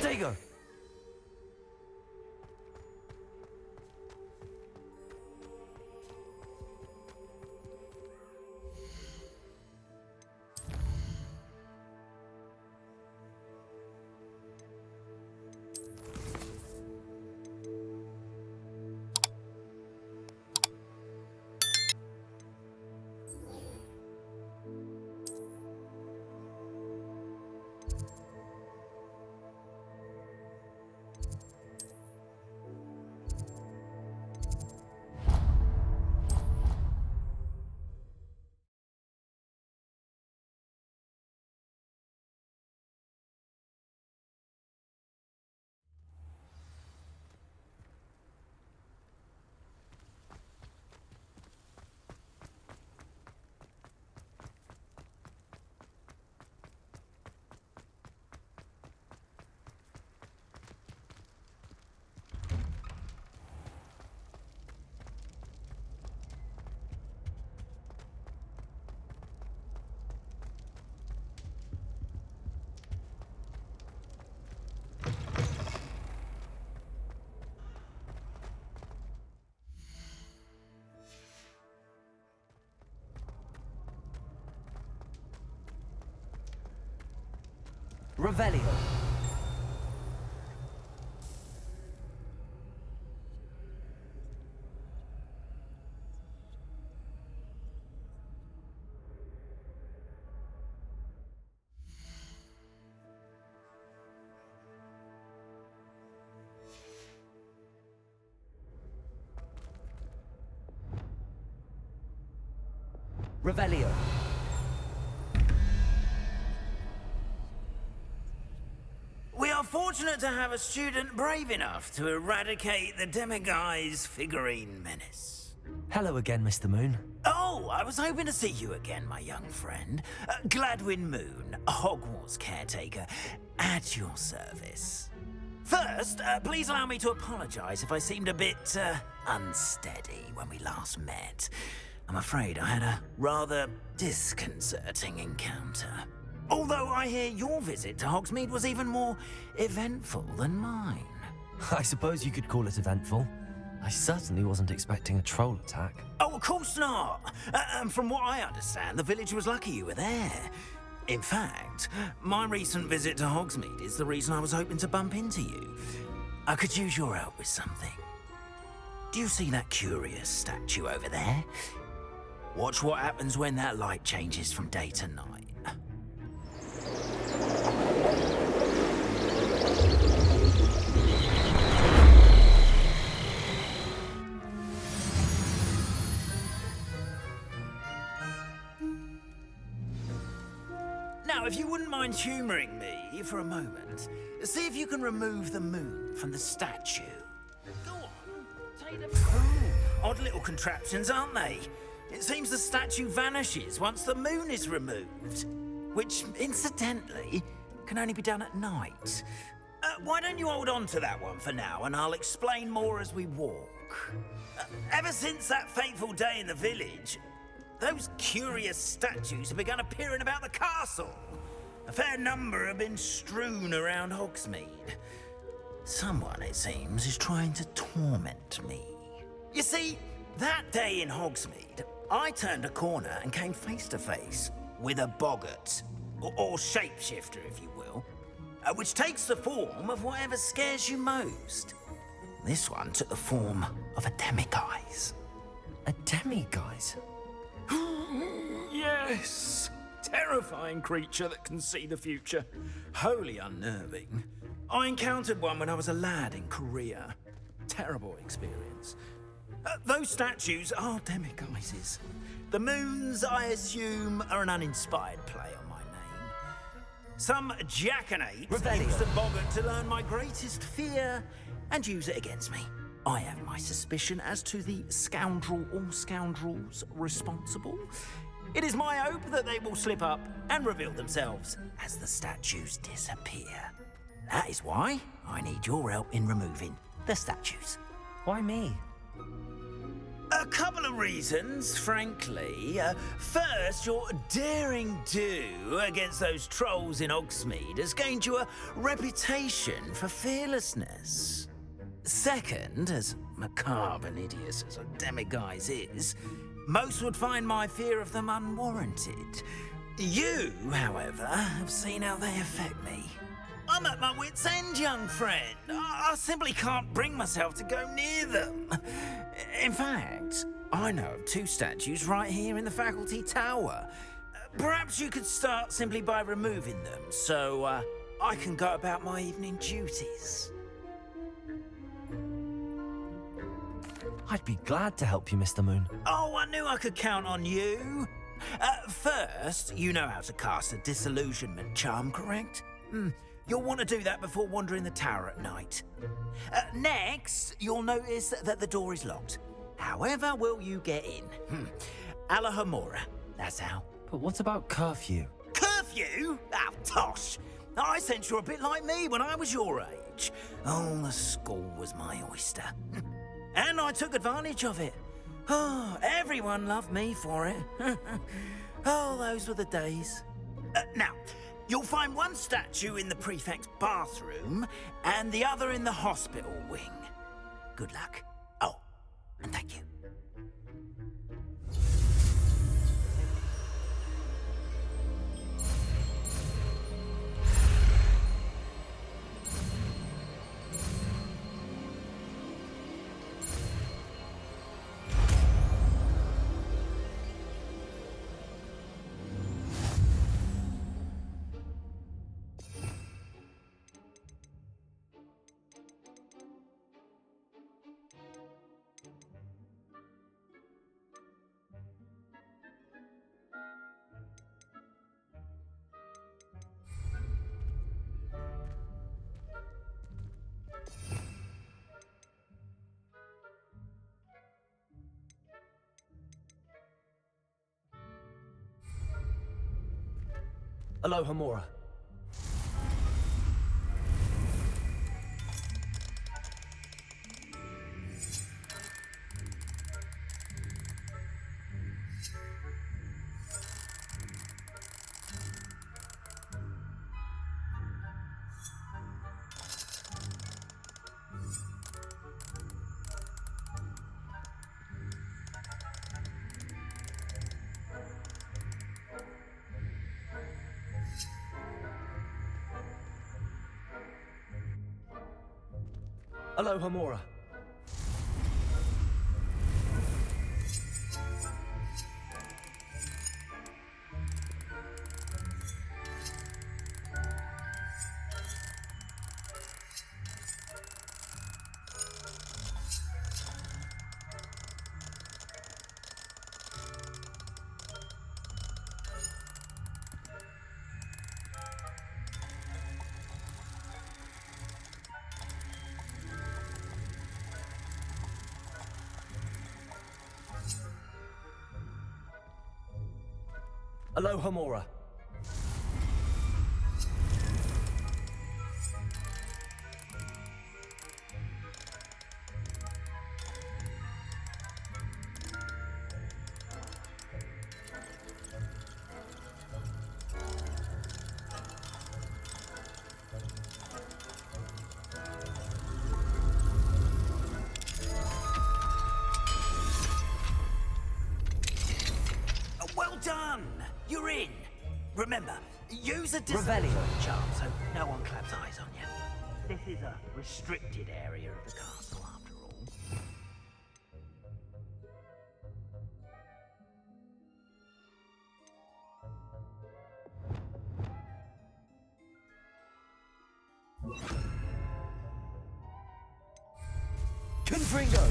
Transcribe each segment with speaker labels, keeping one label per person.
Speaker 1: Caretaker! Revelio. Revelio.
Speaker 2: We are fortunate to have a student brave enough to eradicate the Demiguise figurine menace.
Speaker 1: Hello again, Mr. Moon.
Speaker 2: Oh, I was hoping to see you again, my young friend. Gladwin Moon, Hogwarts caretaker, at your service. First, please allow me to apologize if I seemed a bit unsteady when we last met. I'm afraid I had a rather disconcerting encounter. Although I hear your visit to Hogsmeade was even more eventful than mine.
Speaker 1: I suppose you could call it eventful. I certainly wasn't expecting a troll attack.
Speaker 2: Oh, of course not. And from what I understand, the village was lucky you were there. In fact, my recent visit to Hogsmeade is the reason I was hoping to bump into you. I could use your help with something. Do you see that curious statue over there? Watch what happens when that light changes from day to night. Now, if you wouldn't mind humouring me for a moment, see if you can remove the moon from the statue. Go on, take the... Odd little contraptions, aren't they? It seems the statue vanishes once the moon is removed. Which, incidentally, can only be done at night. Why don't you hold on to that one for now, and I'll explain more as we walk. Ever since that fateful day in the village, those curious statues have begun appearing about the castle. A fair number have been strewn around Hogsmeade. Someone, it seems, is trying to torment me. You see, that day in Hogsmeade, I turned a corner and came face to face with a boggart, or shapeshifter, if you will, which takes the form of whatever scares you most. This one took the form of a demiguise.
Speaker 1: A demiguise?
Speaker 2: Yes! Terrifying creature that can see the future. Wholly unnerving. I encountered one when I was a lad in Korea. Terrible experience. Those statues are demiguises. The moons, I assume, are an uninspired play on my name. Some jackanapes used the boggart to learn my greatest fear and use it against me. I have my suspicion as to the scoundrel or scoundrels responsible. It is my hope that they will slip up and reveal themselves as the statues disappear. That is why I need your help in removing the statues.
Speaker 1: Why me?
Speaker 2: A couple of reasons, frankly. First, your daring do against those trolls in Hogsmeade has gained you a reputation for fearlessness. Second, as macabre and hideous as a demiguise is, most would find my fear of them unwarranted. You, however, have seen how they affect me. I'm at my wit's end, young friend. I simply can't bring myself to go near them. In fact, I know of 2 statues right here in the faculty tower. Perhaps you could start simply by removing them, so I can go about my evening duties.
Speaker 1: I'd be glad to help you, Mr. Moon.
Speaker 2: Oh, I knew I could count on you. First, you know how to cast a disillusionment charm, correct? You'll want to do that before wandering the tower at night. Next, you'll notice that the door is locked. However will you get in? Alahomora, that's how.
Speaker 1: But what about curfew?
Speaker 2: Curfew? Oh, tosh. I sense you're a bit like me when I was your age. Oh, the school was my oyster. And I took advantage of it. Oh, everyone loved me for it. Oh, those were the days. Now, you'll find one statue in the prefect's bathroom and the other in the hospital wing. Good luck. Oh, and thank you.
Speaker 1: Alohomora. Alohomora. Alohomora.
Speaker 2: Well done! You're in. Remember, use a
Speaker 1: Revelio.
Speaker 2: disillusionment charm so no one claps eyes on you. This is a restricted area of the castle, after all.
Speaker 1: Confringo.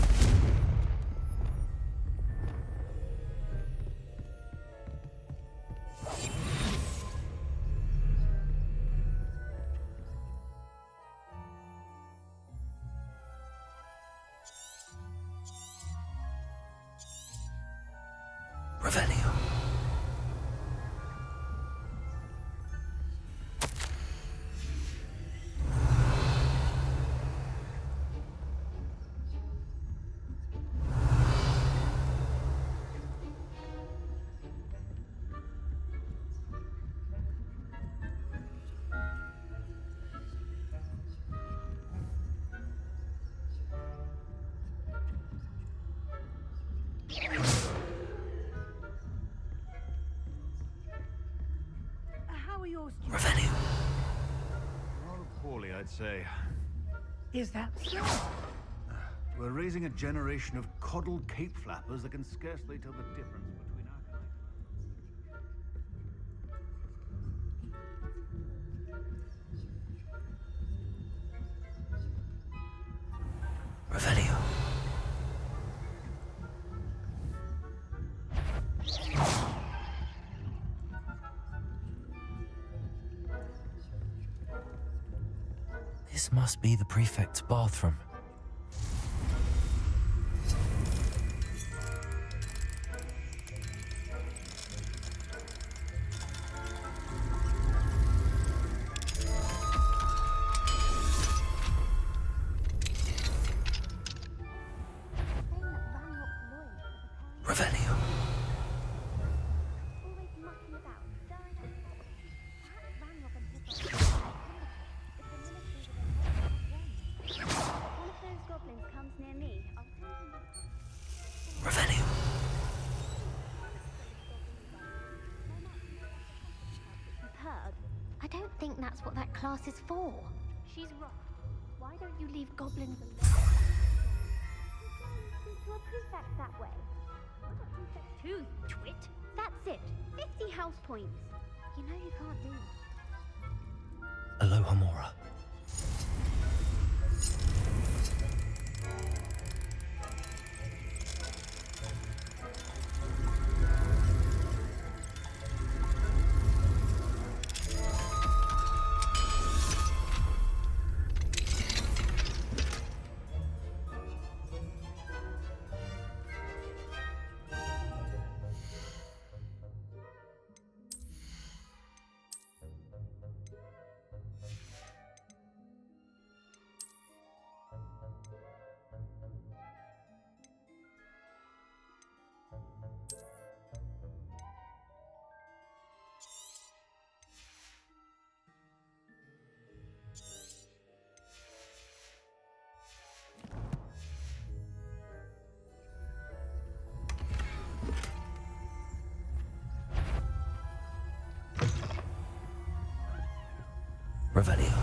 Speaker 2: Revelio.
Speaker 3: I'd say.
Speaker 2: Is that so?
Speaker 3: We're raising a generation of coddled cape flappers that can scarcely tell the difference between
Speaker 1: Revelio. This must be the prefect's bathroom. Revelio.
Speaker 4: Always mucking about, stirring up trouble. Perhaps Ranrock and Hippo are syndicate. If the military were involved, one of those goblins comes near me, I'll tell him you
Speaker 1: Revelio.
Speaker 4: Superb. I don't think that's what that class is for. She's right. Why don't you leave goblins alone? Speak to a prefect that way. I'm a prefect too, you twit. That's it. 50 house points. You know you can't do that.
Speaker 1: Aloha Mora. Revelio.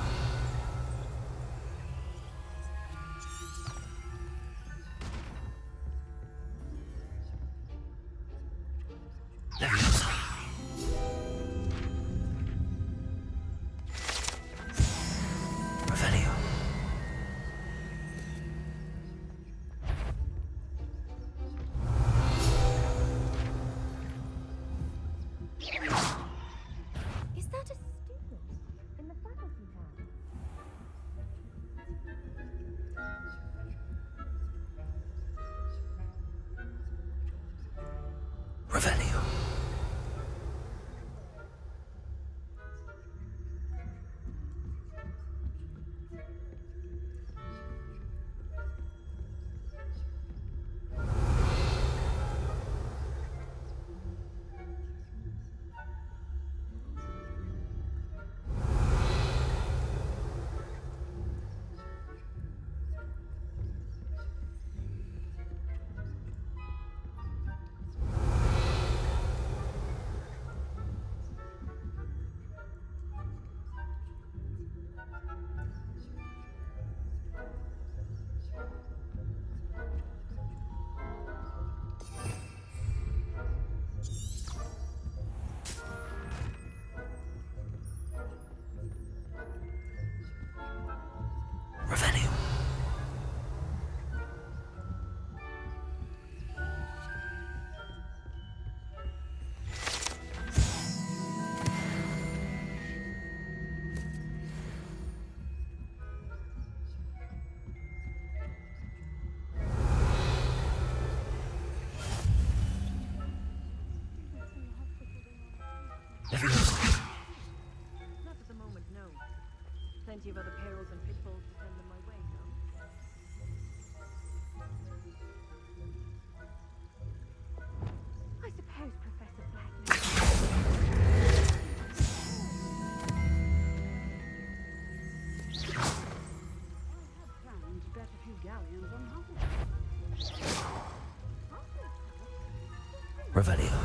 Speaker 1: Leviosa. Revelio.
Speaker 4: Is that a student in the faculty town?
Speaker 1: Revelio. Revelio. Leviosa.
Speaker 5: Not at the moment, no. Plenty of other perils and pitfalls to send them my way, no? I suppose Professor Black... I had planned to bet a few galleons on Hogwarts.
Speaker 1: Revelio.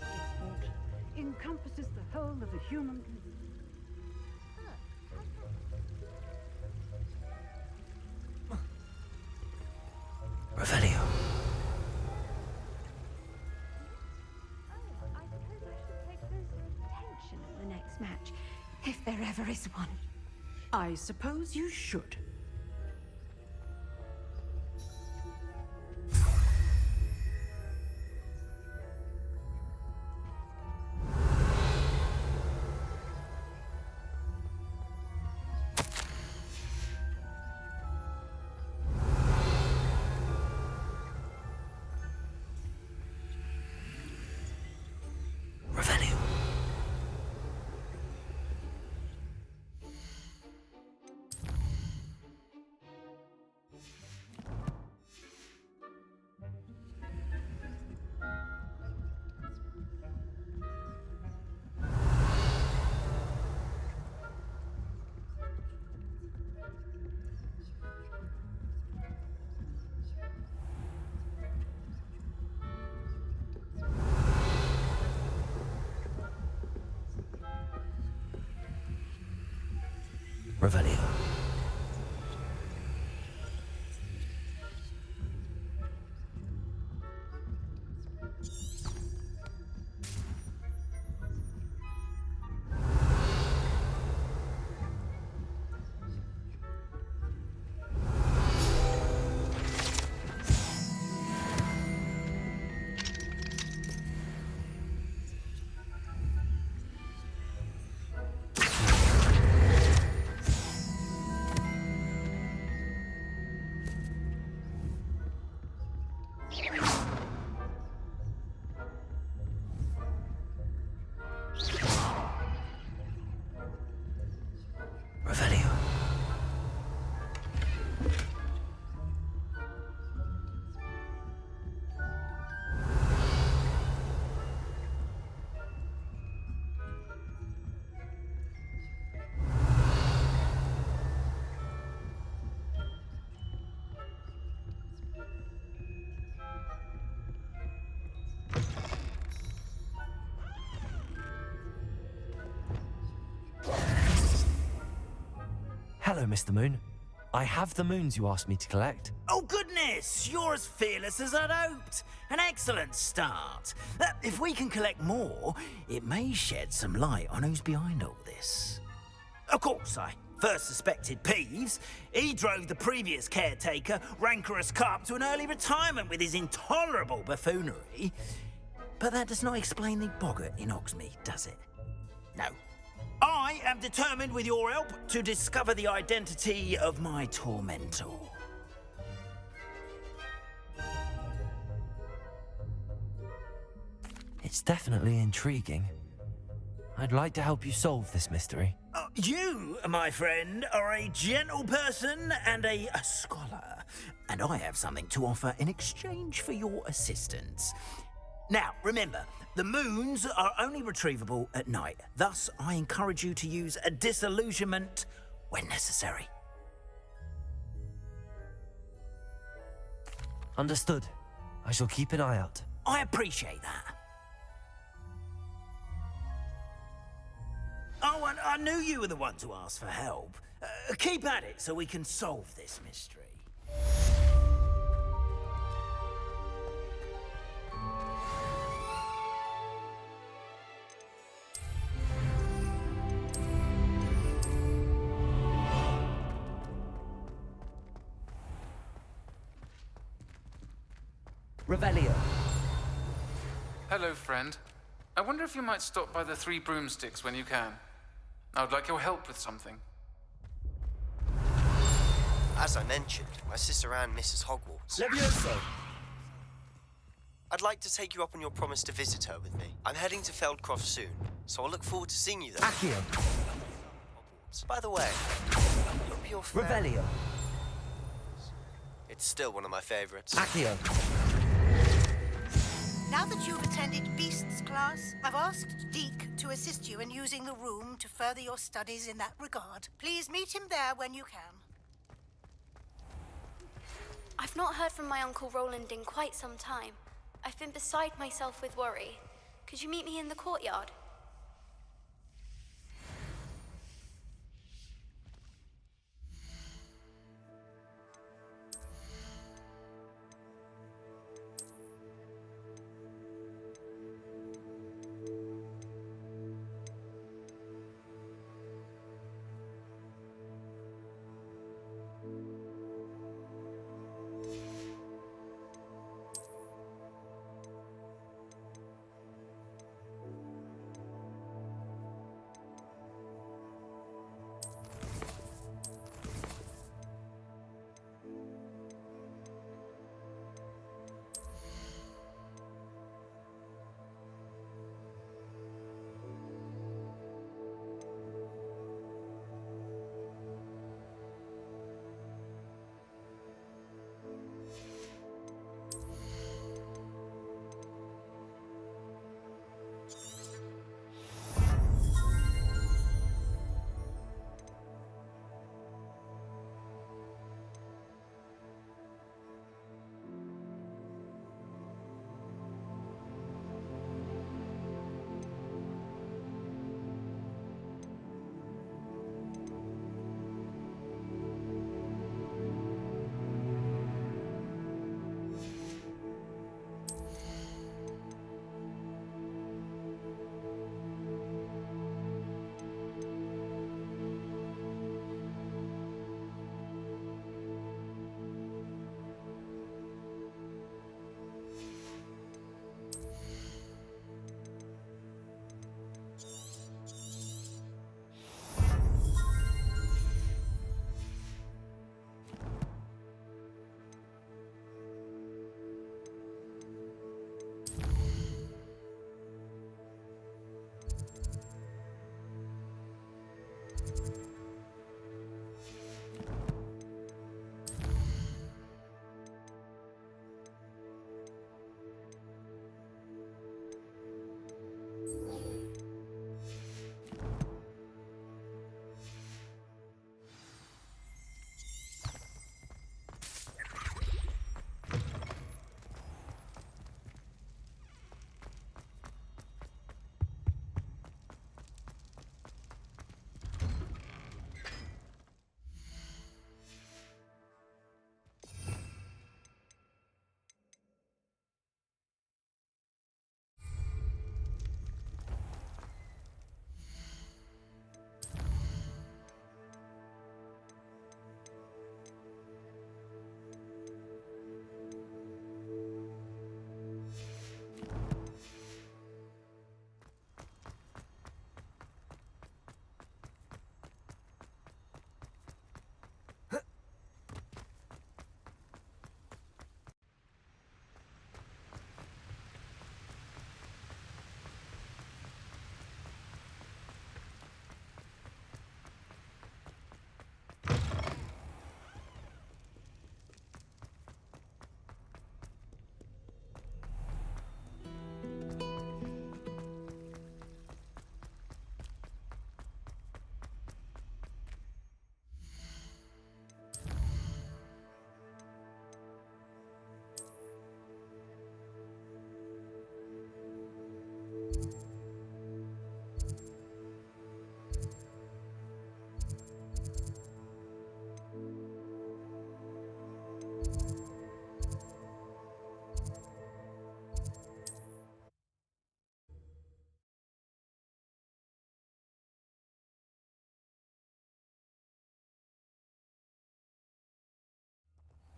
Speaker 5: majestic sport. Encompasses the whole of the human...
Speaker 1: Revelio.
Speaker 4: Oh, I suppose I should pay closer attention at the next match, if there ever is one.
Speaker 5: I suppose you should.
Speaker 1: Revelio. Revelio. Revelio. Hello, Mr. Moon. I have the moons you asked me to collect.
Speaker 2: Oh, goodness! You're as fearless as I'd hoped. An excellent start. If we can collect more, it may shed some light on who's behind all this. Of course, I first suspected Peeves. He drove the previous caretaker, Rancorous Carp, to an early retirement with his intolerable buffoonery. But that does not explain the boggart in Hogsmeade, does it? No. I am determined, with your help, to discover the identity of my tormentor.
Speaker 1: It's definitely intriguing. I'd like to help you solve this mystery.
Speaker 2: You, my friend, are a gentle person and a scholar, and I have something to offer in exchange for your assistance. Now, remember, the moons are only retrievable at night. Thus, I encourage you to use a disillusionment when necessary.
Speaker 1: Understood. I shall keep an eye out.
Speaker 2: I appreciate that. Oh, and I knew you were the one to ask for help. Keep at it so we can solve this mystery.
Speaker 1: Revelio.
Speaker 6: Hello, friend. I wonder if you might stop by the Three Broomsticks when you can. I would like your help with something.
Speaker 7: As I mentioned, my sister Anne misses Hogwarts.
Speaker 1: Levioso.
Speaker 7: I'd like to take you up on your promise to visit her with me. I'm heading to Feldcroft soon, so I'll look forward to seeing you there.
Speaker 1: Accio.
Speaker 7: Hogwarts. By the way, hope your
Speaker 1: Revelio.
Speaker 7: It's still one of my favorites.
Speaker 1: Accio.
Speaker 8: Now that you've attended Beasts class, I've asked Deke to assist you in using the room to further your studies in that regard. Please meet him there when you can.
Speaker 9: I've not heard from my Uncle Roland in quite some time. I've been beside myself with worry.
Speaker 4: Could you meet me in the courtyard?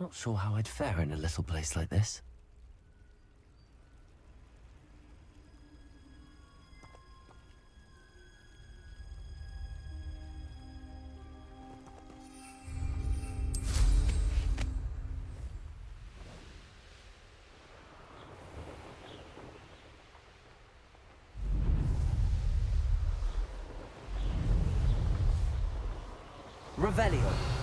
Speaker 1: Not sure how I'd fare in a little place like this. Revelio.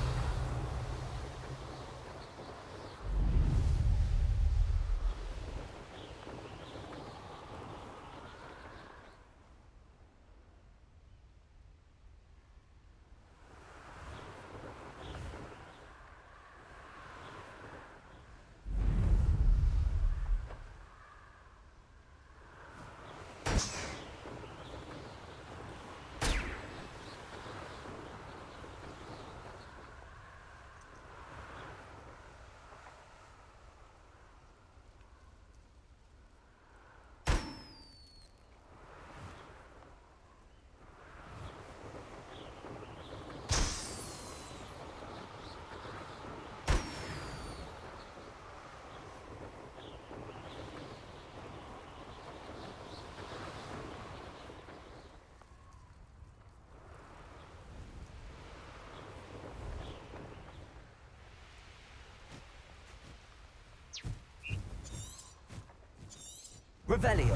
Speaker 1: Revelio.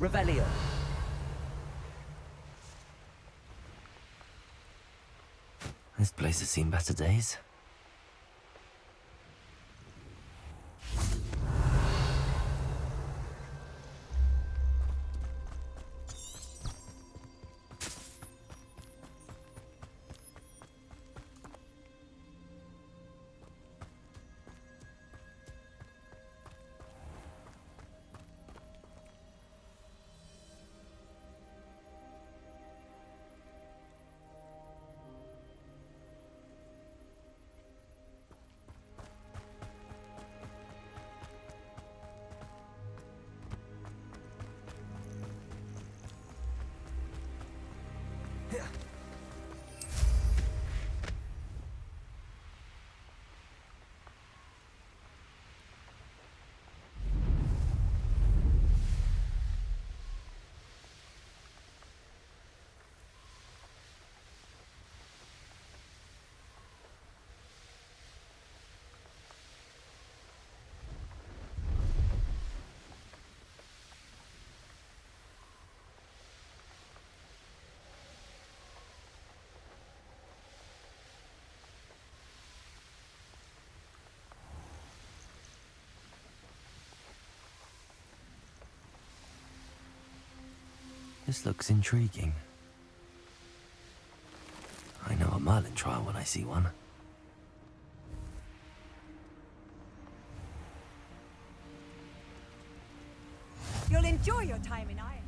Speaker 1: Revelio. This place has seen better days. This looks intriguing. I know a Merlin trial when I see one.
Speaker 5: You'll enjoy your time in Ireland.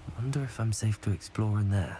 Speaker 1: I wonder if I'm safe to explore in there.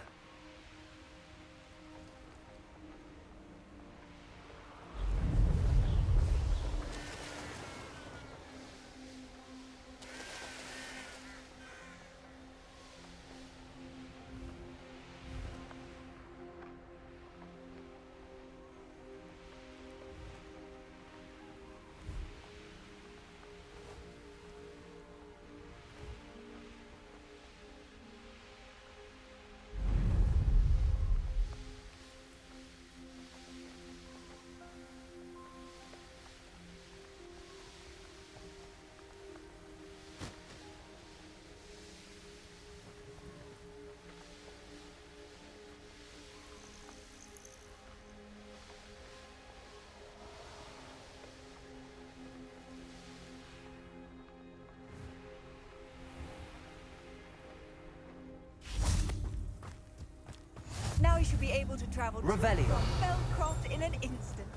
Speaker 5: Now you should be able to travel to
Speaker 1: Revelio.
Speaker 5: from Feldcroft in an instant.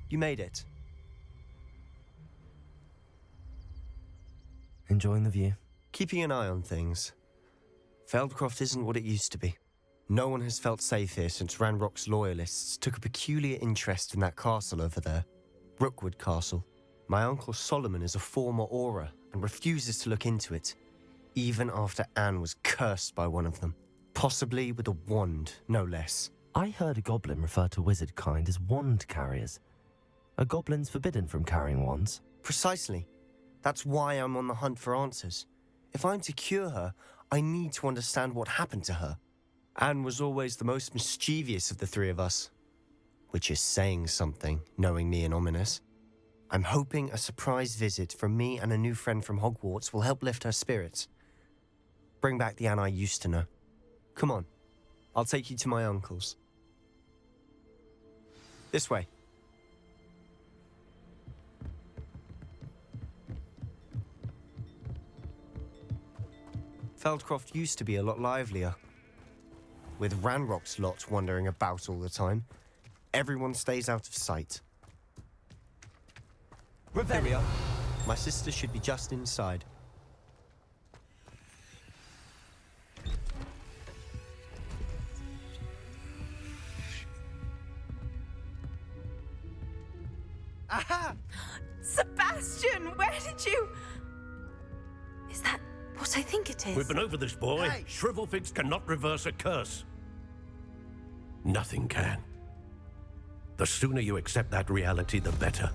Speaker 7: You made it.
Speaker 1: Enjoying the view?
Speaker 7: Keeping an eye on things. Feldcroft isn't what it used to be. No one has felt safe here since Ranrock's loyalists took a peculiar interest in that castle over there. Rookwood Castle. My uncle Solomon is a former Auror and refuses to look into it, even after Anne was cursed by one of them. Possibly with a wand, no less.
Speaker 1: I heard a goblin refer to wizard kind as wand carriers. Are goblins forbidden from carrying wands?
Speaker 7: Precisely. That's why I'm on the hunt for answers. If I'm to cure her, I need to understand what happened to her. Anne was always the most mischievous of the three of us. Which is saying something, knowing me and Ominous. I'm hoping a surprise visit from me and a new friend from Hogwarts will help lift her spirits. Bring back the Anne I used to know. Come on, I'll take you to my uncle's. This way. Feldcroft used to be a lot livelier. With Ranrock's lot wandering about all the time, everyone stays out of sight. Here we are. My sister should be just inside.
Speaker 9: Aha! Sebastian, where did you... Is that what I think it is?
Speaker 10: We've been over this, boy.
Speaker 3: Hey.
Speaker 10: Shrivelfigs cannot reverse a curse. Nothing can. The sooner you accept that reality, the better.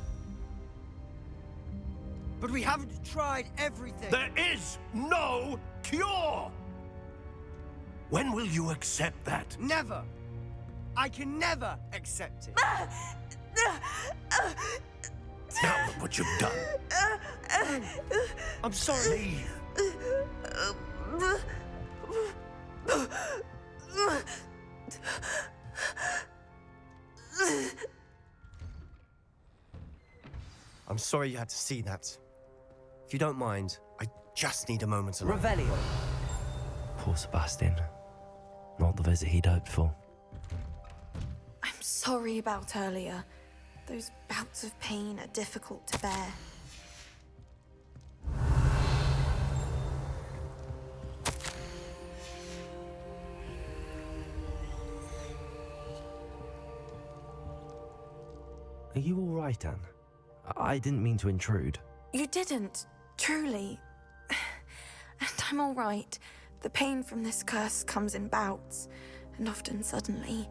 Speaker 9: But we haven't tried everything.
Speaker 10: There is no cure! When will you accept that?
Speaker 9: Never. I can never accept it.
Speaker 10: Now look what you've done.
Speaker 7: I'm sorry. I'm sorry you had to see that. If you don't mind, I just need a moment alone.
Speaker 1: Revelio. Poor Sebastian. Not the visit he'd hoped for.
Speaker 11: I'm sorry about earlier. Those bouts of pain are difficult to bear.
Speaker 1: Are you all right, Anne? I didn't mean to intrude.
Speaker 11: You didn't, truly. And I'm all right. The pain from this curse comes in bouts, and often suddenly.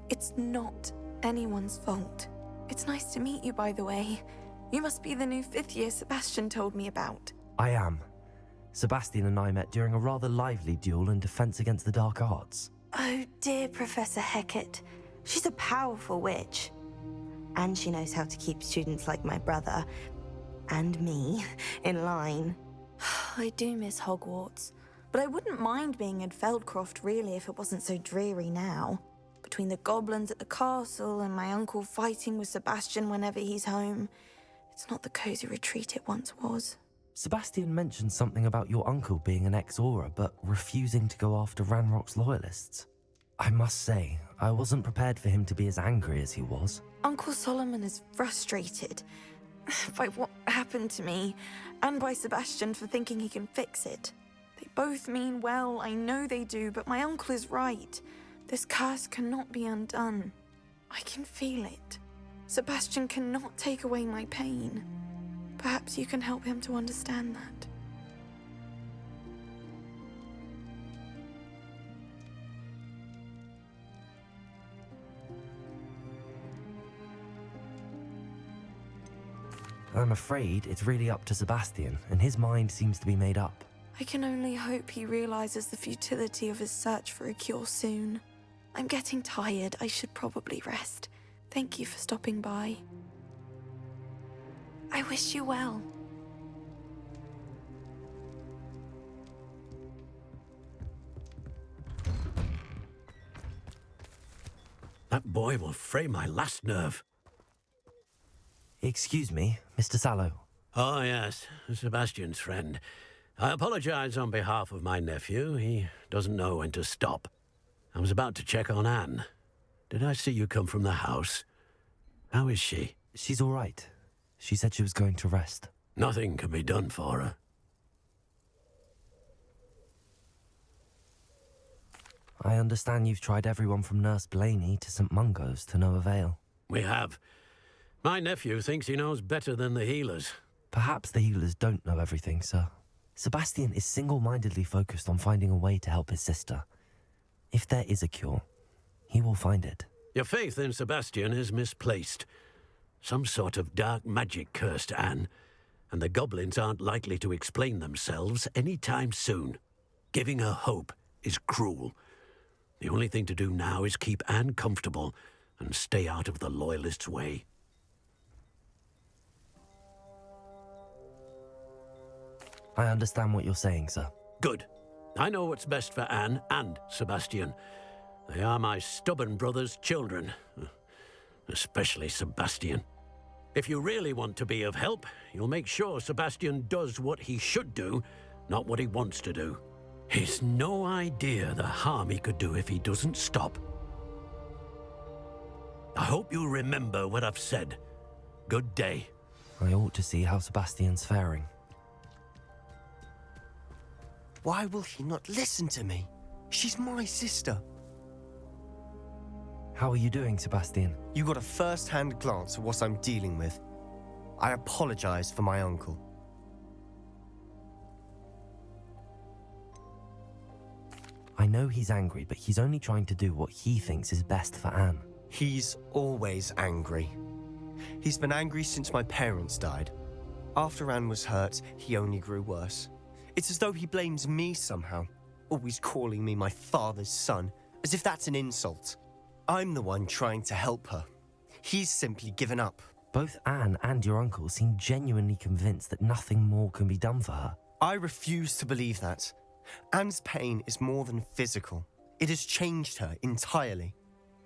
Speaker 11: It's not anyone's fault. It's nice to meet you, by the way. You must be the new 5th year Sebastian told me about.
Speaker 1: I am. Sebastian and I met during a rather lively duel in defense against the dark arts.
Speaker 11: Oh, dear Professor Hecat. She's a powerful witch. And she knows how to keep students like my brother, and me, in line. I do miss Hogwarts, but I wouldn't mind being in Feldcroft, really, if it wasn't so dreary now. Between the goblins at the castle and my uncle fighting with Sebastian whenever he's home, it's not the cozy retreat it once was.
Speaker 1: Sebastian mentioned something about your uncle being an ex-Auror, but refusing to go after Ranrock's loyalists. I must say, I wasn't prepared for him to be as angry as he was.
Speaker 11: Uncle Solomon is frustrated by what happened to me, and by Sebastian for thinking he can fix it. They both mean well, I know they do, but my uncle is right. This curse cannot be undone. I can feel it. Sebastian cannot take away my pain. Perhaps you can help him to understand that.
Speaker 1: I'm afraid it's really up to Sebastian, and his mind seems to be made up.
Speaker 11: I can only hope he realizes the futility of his search for a cure soon. I'm getting tired. I should probably rest. Thank you for stopping by. I wish you well.
Speaker 10: That boy will fray my last nerve.
Speaker 1: Excuse me, Mr. Sallow.
Speaker 10: Oh, yes, Sebastian's friend. I apologize on behalf of my nephew. He doesn't know when to stop. I was about to check on Anne. Did I see you come from the house? How is she?
Speaker 1: She's all right. She said she was going to rest.
Speaker 10: Nothing can be done for her.
Speaker 1: I understand you've tried everyone from Nurse Blaney to St. Mungo's to no avail.
Speaker 10: We have. My nephew thinks he knows better than the healers.
Speaker 1: Perhaps the healers don't know everything, sir. Sebastian is single-mindedly focused on finding a way to help his sister. If there is a cure, he will find it.
Speaker 10: Your faith in Sebastian is misplaced. Some sort of dark magic cursed Anne, and the goblins aren't likely to explain themselves any time soon. Giving her hope is cruel. The only thing to do now is keep Anne comfortable and stay out of the Loyalists' way.
Speaker 1: I understand what you're saying, sir.
Speaker 10: Good. I know what's best for Anne and Sebastian. They are my stubborn brother's children. Especially Sebastian. If you really want to be of help, you'll make sure Sebastian does what he should do, not what he wants to do. He's no idea the harm he could do if he doesn't stop. I hope you remember what I've said. Good day.
Speaker 1: I ought to see how Sebastian's faring.
Speaker 7: Why will he not listen to me? She's my sister.
Speaker 1: How are you doing, Sebastian?
Speaker 7: You got a first-hand glance at what I'm dealing with. I apologize for my uncle.
Speaker 1: I know he's angry, but he's only trying to do what he thinks is best for Anne.
Speaker 7: He's always angry. He's been angry since my parents died. After Anne was hurt, he only grew worse. It's as though he blames me somehow, always calling me my father's son, as if that's an insult. I'm the one trying to help her. He's simply given up.
Speaker 1: Both Anne and your uncle seem genuinely convinced that nothing more can be done for her.
Speaker 7: I refuse to believe that. Anne's pain is more than physical. It has changed her entirely.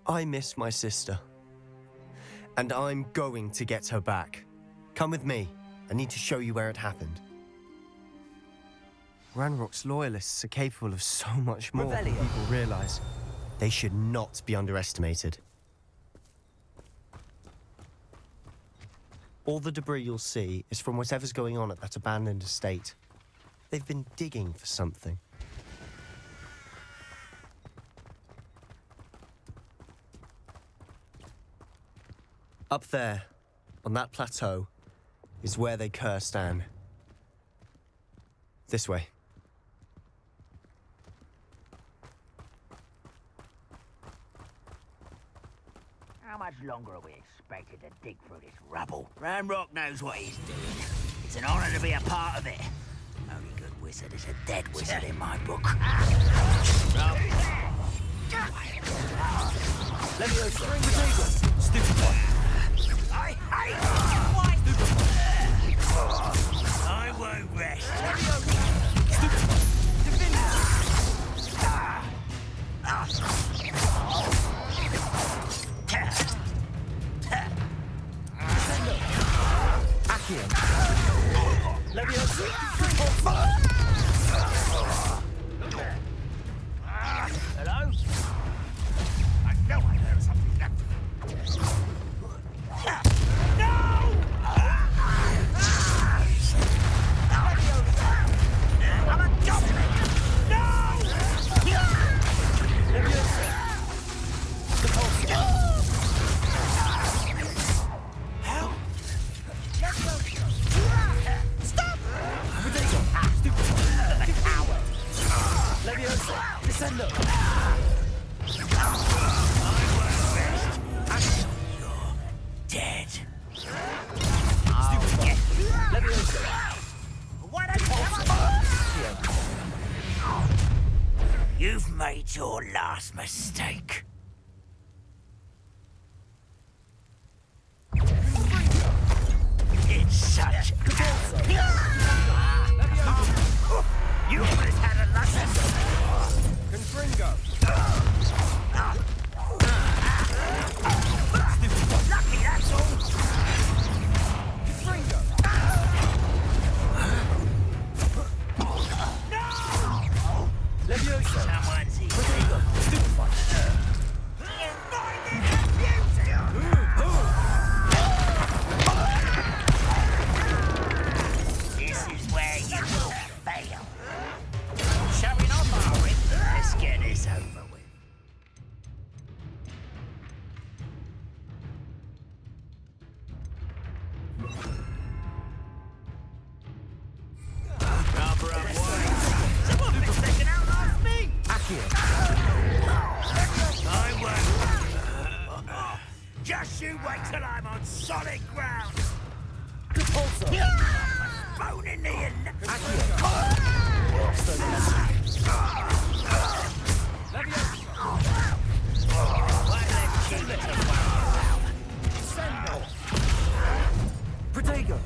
Speaker 7: I miss my sister. And I'm going to get her back. Come with me. I need to show you where it happened. Ranrock's loyalists are capable of so much more than people realize. They should not be underestimated. All the debris you'll see is from whatever's going on at that abandoned estate. They've been digging for something. Up there, on that plateau, is where they cursed Anne. This way.
Speaker 2: How much longer are we expected to dig through this rubble? Ranrock knows what he's doing. It's an honor to be a part of it. Only good wizard is a dead wizard in my book. Let me go. Stupid boy. I hate you. I won't rest. Let me go. Stupid boy. Hello? I know I heard something that... No! I'm a goblin! No! Help! Let's go! Stop! Stupid! Coward! Leviosa! Descendo! You're dead. Stupid boy! Leviosa! Why don't you come on? You've made your last mistake. It's such... You almost had a lesson. Confringo. Lucky, that's all. Confringo. No! Leviosa. Someone's here. Confringo. Stupefy. This is where you will fail. Showing off, are we? Let's get this over with. Cover up, someone been taking out last me! I won't. Just you wait till I'm on solid ground. Bone in the end.
Speaker 1: Protego!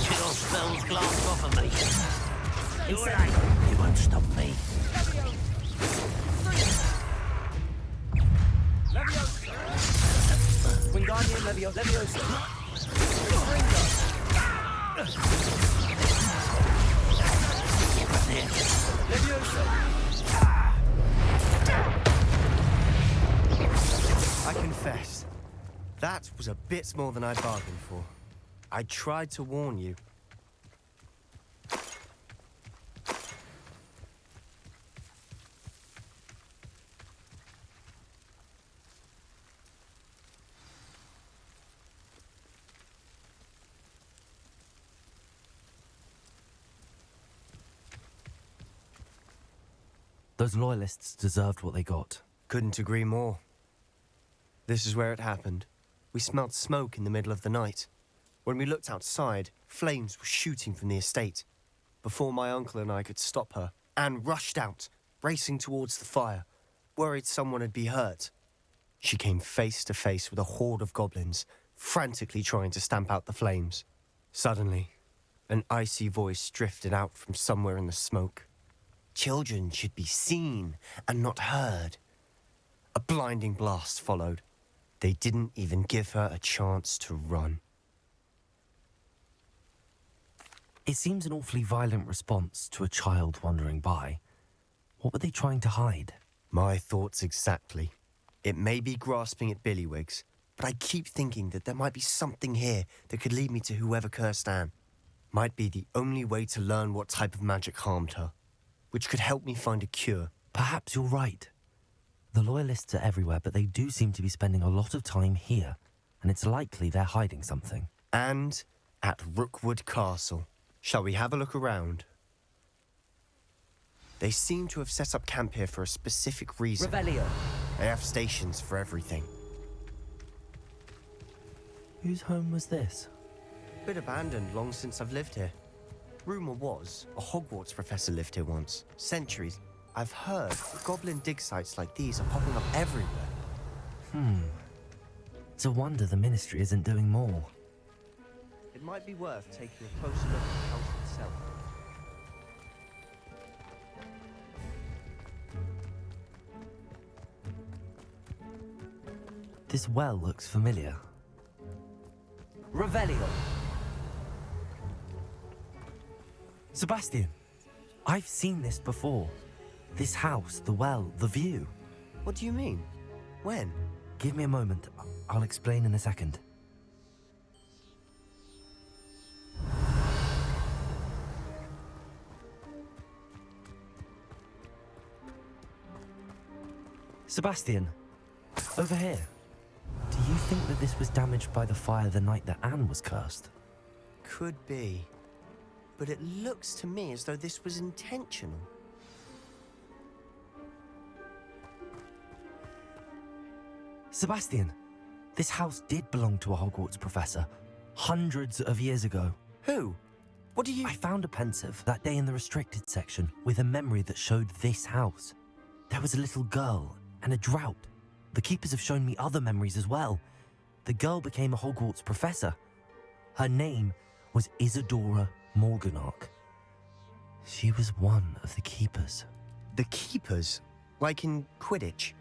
Speaker 10: Your spell's glanced off of me. You're right. You won't stop me.
Speaker 7: Wingardium Leviosa. I confess, that was a bit more than I bargained for. I tried to warn you.
Speaker 1: Those loyalists deserved what they got.
Speaker 7: Couldn't agree more. This is where it happened. We smelled smoke in the middle of the night. When we looked outside, flames were shooting from the estate. Before my uncle and I could stop her, Anne rushed out, racing towards the fire, worried someone had been hurt. She came face to face with a horde of goblins, frantically trying to stamp out the flames. Suddenly, an icy voice drifted out from somewhere in the smoke. Children should be seen and not heard. A blinding blast followed. They didn't even give her a chance to run.
Speaker 1: It seems an awfully violent response to a child wandering by. What were they trying to hide?
Speaker 7: My thoughts exactly. It may be grasping at Billywigs, but I keep thinking that there might be something here that could lead me to whoever cursed Anne. Might be the only way to learn what type of magic harmed her, which could help me find a cure.
Speaker 1: Perhaps you're right. The Loyalists are everywhere, but they do seem to be spending a lot of time here, and it's likely they're hiding something.
Speaker 7: And at Rookwood Castle. Shall we have a look around? They seem to have set up camp here for a specific reason.
Speaker 12: Revelio.
Speaker 7: They have stations for everything.
Speaker 1: Whose home was this?
Speaker 7: Bit abandoned long since I've lived here. Rumour was, a Hogwarts professor lived here once. Centuries. I've heard goblin dig sites like these are popping up everywhere.
Speaker 1: It's a wonder the Ministry isn't doing more.
Speaker 7: It might be worth taking a closer look at the house itself.
Speaker 1: This well looks familiar.
Speaker 12: Revelio.
Speaker 1: Sebastian, I've seen this before. This house, the well, the view.
Speaker 7: What do you mean? When?
Speaker 1: Give me a moment. I'll explain in a second. Sebastian, over here. Do you think that this was damaged by the fire the night that Anne was cursed?
Speaker 7: Could be. But it looks to me as though this was intentional.
Speaker 1: Sebastian, this house did belong to a Hogwarts professor, hundreds of years ago.
Speaker 7: Who? What do you...
Speaker 1: I found a pensive that day in the restricted section with a memory that showed this house. There was a little girl and a drought. The keepers have shown me other memories as well. The girl became a Hogwarts professor. Her name was Isadora Morganach. She was one of the keepers.
Speaker 7: The keepers? Like in Quidditch?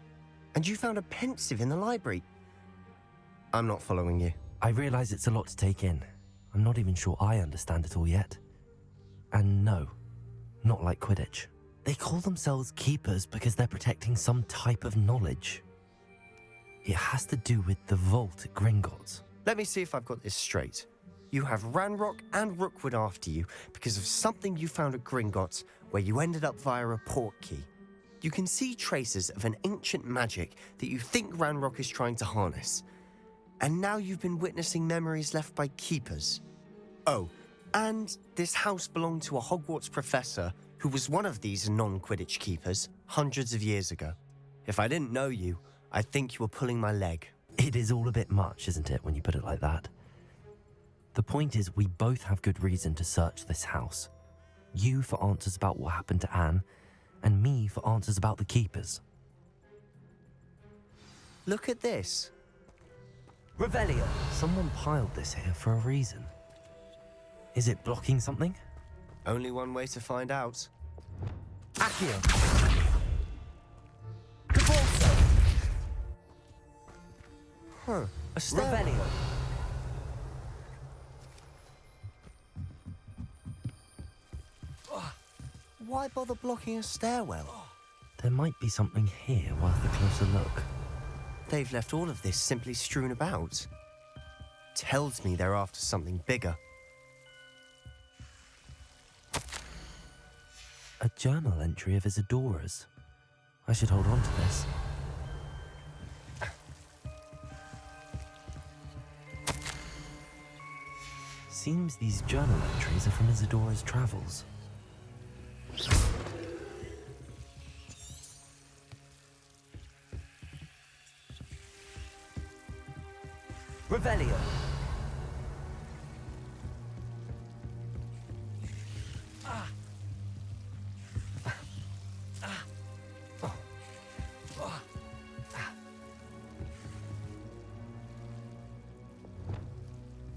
Speaker 7: And you found a pensive in the library? I'm not following you.
Speaker 1: I realize it's a lot to take in. I'm not even sure I understand it all yet. And no, not like Quidditch. They call themselves keepers because they're protecting some type of knowledge. It has to do with the vault at Gringotts.
Speaker 7: Let me see if I've got this straight. You have Ranrock and Rookwood after you because of something you found at Gringotts where you ended up via a port key. You can see traces of an ancient magic that you think Ranrock is trying to harness. And now you've been witnessing memories left by keepers. Oh, and this house belonged to a Hogwarts professor who was one of these non-Quidditch keepers hundreds of years ago. If I didn't know you, I'd think you were pulling my leg.
Speaker 1: It is all a bit much, isn't it, when you put it like that? The point is, we both have good reason to search this house. You for answers about what happened to Anne, and me for answers about the keepers.
Speaker 7: Look at this.
Speaker 1: Revelio. Someone piled this here for a reason. Is it blocking something?
Speaker 7: Only one way to find out.
Speaker 1: Accio. Caborso.
Speaker 7: Huh. A stairwell.
Speaker 1: Revelio.
Speaker 7: Why bother blocking a stairwell?
Speaker 1: There might be something here worth a closer look.
Speaker 7: They've left all of this simply strewn about. Tells me they're after something bigger.
Speaker 1: A journal entry of Isadora's. I should hold on to this. Seems these journal entries are from Isadora's travels. Revelio.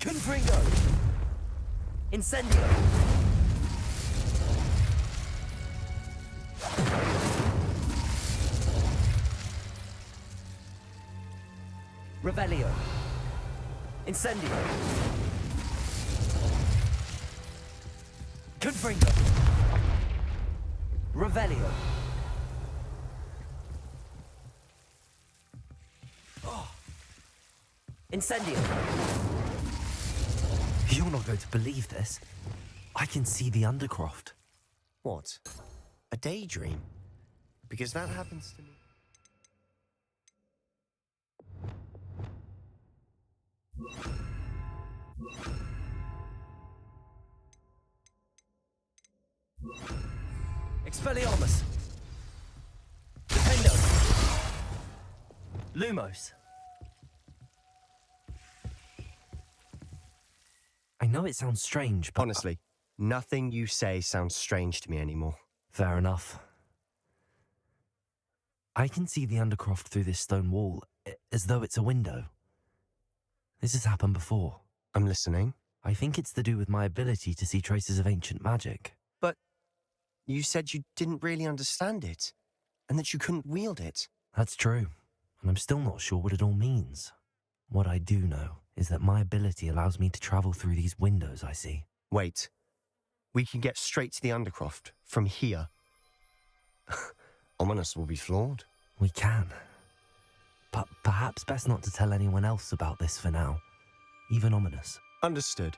Speaker 1: Confringo. Incendio. Revelio. Incendio. Confringo. Revelio. Incendio. You're not going to believe this. I can see the Undercroft.
Speaker 7: What? A daydream? Because that happens to me.
Speaker 1: Expelliarmus. Defendo. Lumos. I know it sounds strange, but...
Speaker 7: Honestly, nothing you say sounds strange to me anymore.
Speaker 1: Fair enough. I can see the Undercroft through this stone wall, as though it's a window. This has happened before.
Speaker 7: I'm listening.
Speaker 1: I think it's to do with my ability to see traces of ancient magic.
Speaker 7: But you said you didn't really understand it, and that you couldn't wield it.
Speaker 1: That's true, and I'm still not sure what it all means. What I do know is that my ability allows me to travel through these windows I see.
Speaker 7: Wait. We can get straight to the Undercroft from here. Ominous will be flawed.
Speaker 1: We can. But perhaps best not to tell anyone else about this for now. Even Ominous.
Speaker 7: Understood.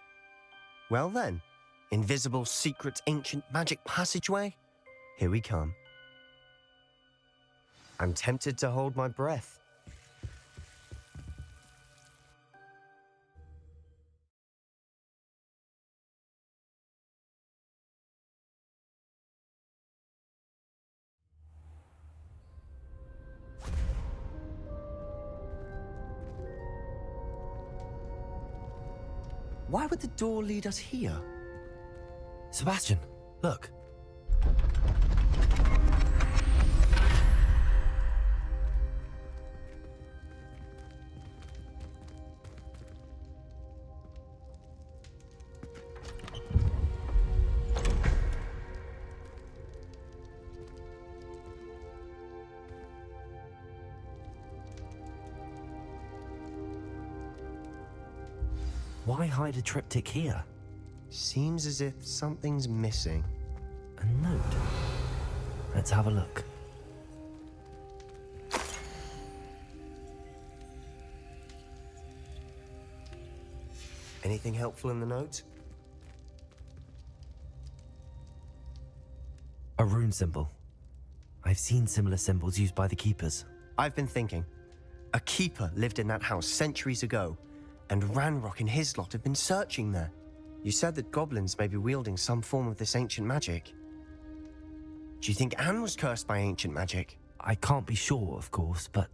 Speaker 7: Well then, invisible, secret, ancient magic passageway? Here we come. I'm tempted to hold my breath. Why would the door lead us here?
Speaker 1: Sebastian, look. Why hide a triptych here?
Speaker 7: Seems as if something's missing.
Speaker 1: A note. Let's have a look.
Speaker 7: Anything helpful in the note?
Speaker 1: A rune symbol. I've seen similar symbols used by the keepers.
Speaker 7: I've been thinking. A keeper lived in that house centuries ago, and Ranrock and his lot have been searching there. You said that goblins may be wielding some form of this ancient magic. Do you think Anne was cursed by ancient magic?
Speaker 1: I can't be sure, of course, but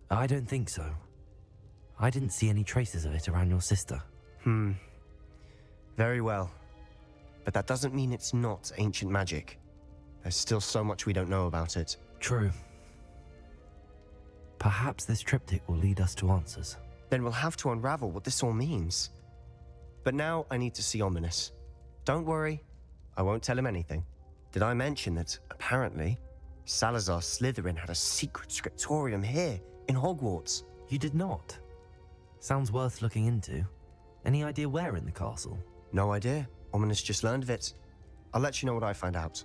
Speaker 1: I don't think so. I didn't see any traces of it around your sister.
Speaker 7: Very well. But that doesn't mean it's not ancient magic. There's still so much we don't know about it.
Speaker 1: True. Perhaps this triptych will lead us to answers.
Speaker 7: Then we'll have to unravel what this all means. But now I need to see Ominous. Don't worry, I won't tell him anything. Did I mention that, apparently, Salazar Slytherin had a secret scriptorium here in Hogwarts?
Speaker 1: You did not. Sounds worth looking into. Any idea where in the castle?
Speaker 7: No idea. Ominous just learned of it. I'll let you know what I find out.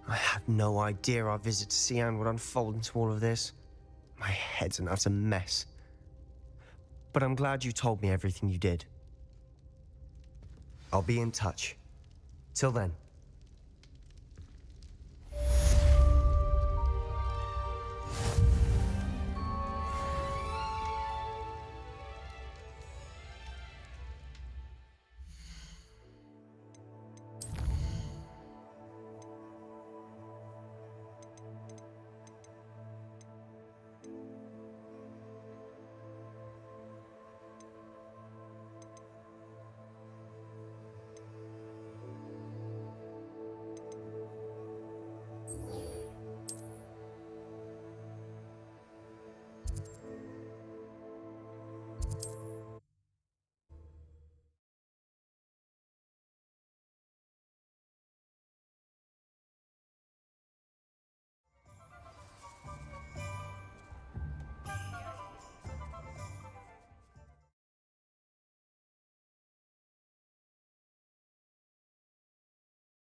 Speaker 7: I had no idea our visit to Cian would unfold into all of this. My head's an utter mess. But I'm glad you told me everything you did. I'll be in touch. Till then.